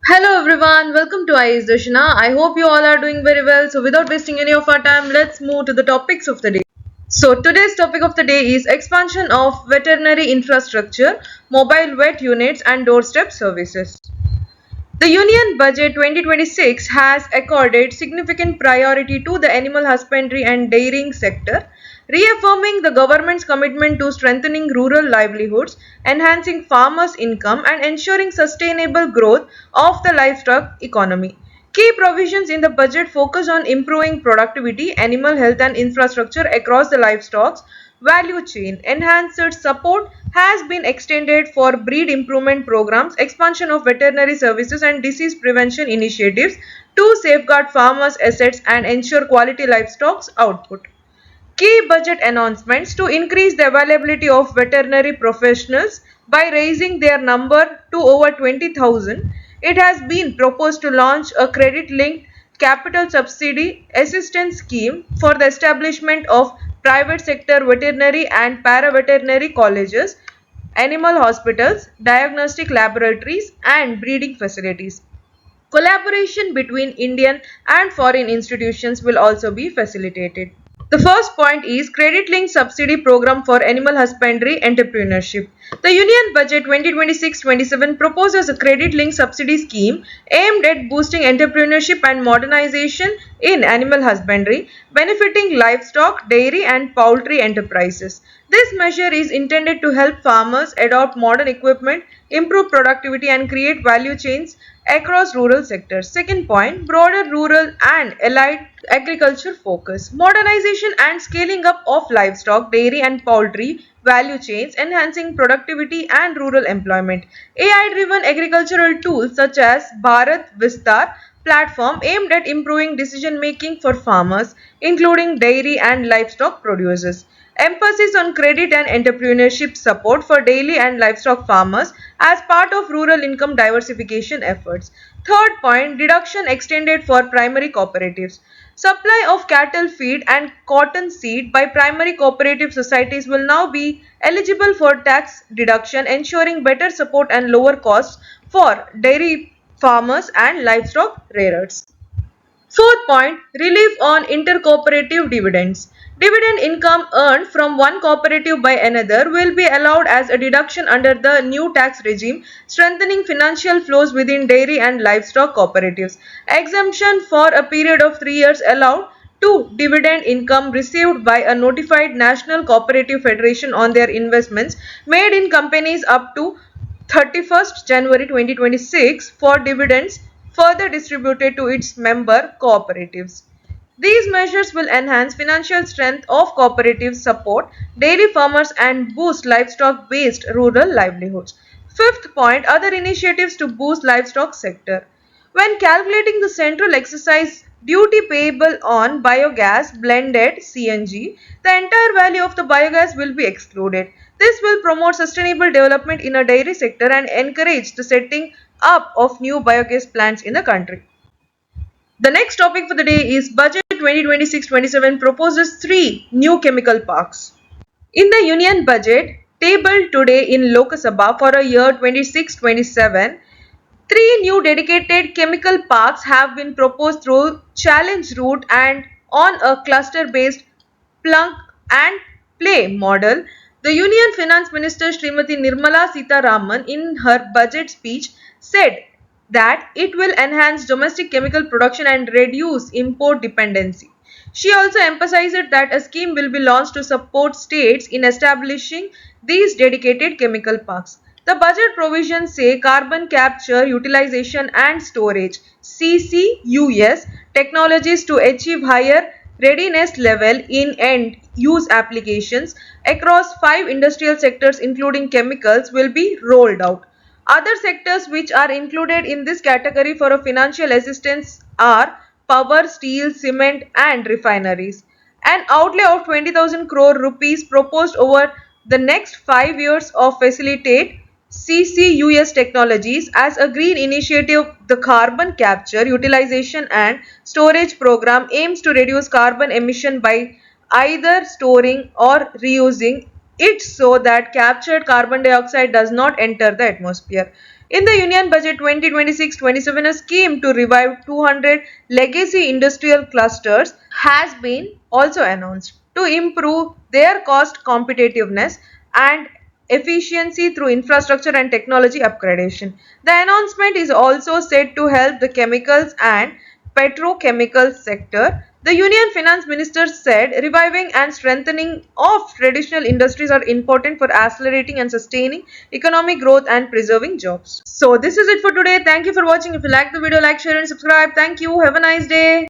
Hello everyone, welcome to IS Darshana. I hope you all are doing very well. So without wasting any of our time, let's move to the topics of the day. So today's topic of the day is expansion of veterinary infrastructure, mobile vet units and doorstep services. The Union Budget 2026 has accorded significant priority to the animal husbandry and dairying sector, reaffirming the government's commitment to strengthening rural livelihoods, enhancing farmers' income, and ensuring sustainable growth of the livestock economy. Key provisions in the budget focus on improving productivity, animal health, and infrastructure across the livestock value chain. Enhanced support has been extended for breed improvement programs, expansion of veterinary services, and disease prevention initiatives to safeguard farmers' assets and ensure quality livestock output. Key budget announcements to increase the availability of veterinary professionals by raising their number to over 20,000. It has been proposed to launch a credit linked capital subsidy assistance scheme for the establishment of private sector veterinary and paraveterinary colleges, animal hospitals, diagnostic laboratories, and breeding facilities. Collaboration between Indian and foreign institutions will also be facilitated. The first point is credit linked subsidy program for animal husbandry entrepreneurship. The Union Budget 2026-27 proposes a credit linked subsidy scheme aimed at boosting entrepreneurship and modernization in animal husbandry, benefiting livestock, dairy and poultry enterprises. This measure is intended to help farmers adopt modern equipment, improve productivity and create value chains across rural sectors. Second point, broader rural and allied agriculture focus. Modernization and scaling up of livestock, dairy and poultry value chains, enhancing productivity and rural employment. AI-driven agricultural tools such as Bharat Vistar platform aimed at improving decision making for farmers, including dairy and livestock producers. Emphasis on credit and entrepreneurship support for dairy and livestock farmers as part of rural income diversification efforts. Third point, deduction extended for primary cooperatives. Supply of cattle feed and cotton seed by primary cooperative societies will now be eligible for tax deduction, ensuring better support and lower costs for dairy farmers and livestock rearers. Fourth point, relief on intercooperative dividends. Dividend income earned from one cooperative by another will be allowed as a deduction under the new tax regime, strengthening financial flows within dairy and livestock cooperatives. Exemption for a period of 3 years allowed to dividend income received by a notified national cooperative federation on their investments made in companies up to 31st January 2026 for dividends further distributed to its member cooperatives. These measures will enhance financial strength of cooperatives, support dairy farmers and boost livestock based rural livelihoods. Fifth point, other initiatives to boost livestock sector. When calculating the central exercise duty payable on biogas blended CNG, the entire value of the biogas will be excluded. This will promote sustainable development in a dairy sector and encourage the setting up of new biogas plants in the country. The next topic for the day is Budget 2026-27 proposes three new chemical parks. In the Union Budget tabled today in Lok Sabha for a year 26-27, three new dedicated chemical parks have been proposed through challenge route and on a cluster-based plug and play model. The Union Finance Minister Srimati Nirmala Sitharaman in her budget speech said that it will enhance domestic chemical production and reduce import dependency. She also emphasized that a scheme will be launched to support states in establishing these dedicated chemical parks. The budget provisions say carbon capture, utilization and storage CCUS technologies to achieve higher readiness level in end use applications across 5 industrial sectors including chemicals will be rolled out. Other sectors which are included in this category for a financial assistance are power, steel, cement and refineries. An outlay of 20,000 crore rupees proposed over the next 5 years of facilitate CCUS technologies as a green initiative. The carbon capture, utilization and storage program aims to reduce carbon emission by either storing or reusing it so that captured carbon dioxide does not enter the atmosphere. In the Union Budget 2026-27, a scheme to revive 200 legacy industrial clusters has been also announced to improve their cost competitiveness and efficiency through infrastructure and technology upgradation. The announcement is also said to help the chemicals and petrochemical sector. The Union Finance Minister said reviving and strengthening of traditional industries are important for accelerating and sustaining economic growth and preserving jobs. So this is it for today. Thank you for watching. If you like the video, like, share and subscribe. Thank you. Have a nice day.